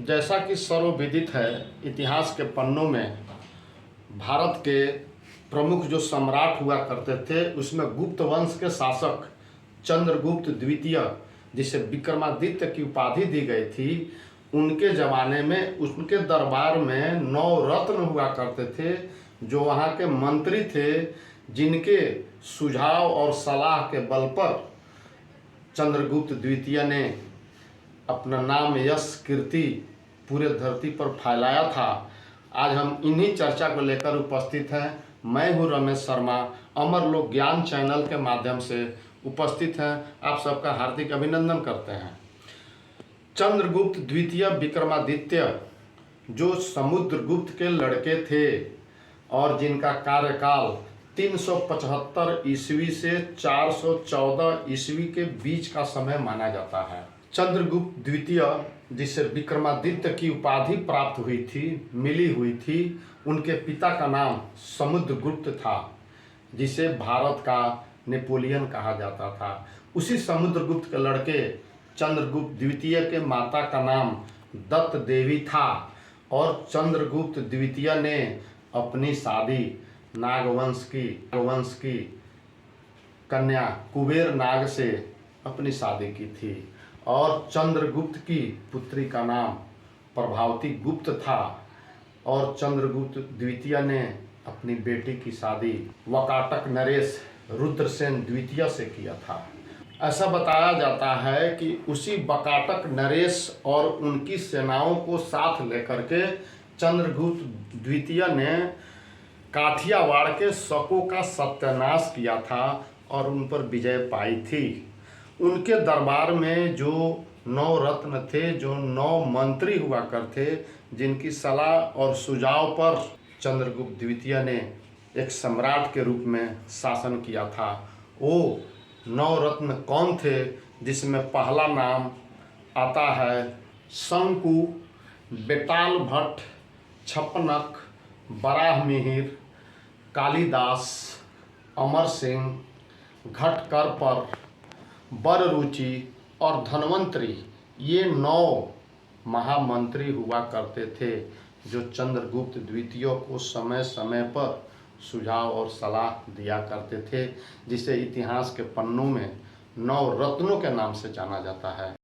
जैसा कि सर्वविदित है, इतिहास के पन्नों में भारत के प्रमुख जो सम्राट हुआ करते थे उसमें गुप्त वंश के शासक चंद्रगुप्त द्वितीय, जिसे विक्रमादित्य की उपाधि दी गई थी, उनके ज़माने में उनके दरबार में 9 रत्न हुआ करते थे जो वहाँ के मंत्री थे, जिनके सुझाव और सलाह के बल पर चंद्रगुप्त द्वितीय ने अपना नाम यश कीर्ति पूरे धरती पर फैलाया था। आज हम इन्हीं चर्चा को लेकर उपस्थित हैं। मैं हूं रमेश शर्मा, अमर लोक ज्ञान चैनल के माध्यम से उपस्थित हैं। आप सबका हार्दिक अभिनंदन करते हैं। चंद्रगुप्त द्वितीय विक्रमादित्य जो समुद्रगुप्त के लड़के थे और जिनका कार्यकाल 375 ईस्वी से 414 ईस्वी के बीच का समय माना जाता है। चंद्रगुप्त द्वितीय, जिसे विक्रमादित्य की उपाधि प्राप्त हुई थी, मिली हुई थी, उनके पिता का नाम समुद्रगुप्त था, जिसे भारत का नेपोलियन कहा जाता था। उसी समुद्रगुप्त के लड़के चंद्रगुप्त द्वितीय के माता का नाम दत्त देवी था और चंद्रगुप्त द्वितीय ने अपनी शादी नागवंश की कन्या कुबेर नाग से अपनी शादी की थी और चंद्रगुप्त की पुत्री का नाम प्रभावती गुप्त था और चंद्रगुप्त द्वितीय ने अपनी बेटी की शादी वकाटक नरेश रुद्रसेन द्वितीय से किया था। ऐसा बताया जाता है कि उसी वकाटक नरेश और उनकी सेनाओं को साथ लेकर के चंद्रगुप्त द्वितीय ने काठियावाड़ के शकों का सत्यानाश किया था और उन पर विजय पाई थी। उनके दरबार में जो 9 रत्न थे, जो 9 मंत्री हुआ करते, जिनकी सलाह और सुझाव पर चंद्रगुप्त द्वितीय ने एक सम्राट के रूप में शासन किया था, वो 9 रत्न कौन थे? जिसमें पहला नाम आता है शंकु, बेताल भट्ट, छपनक, बराहमिहिर, कालिदास, अमर सिंह, घटकरपर, बररुचि और धन्वंतरी। ये 9 महामंत्री हुआ करते थे जो चंद्रगुप्त द्वितीय को समय समय पर सुझाव और सलाह दिया करते थे, जिसे इतिहास के पन्नों में 9 रत्नों के नाम से जाना जाता है।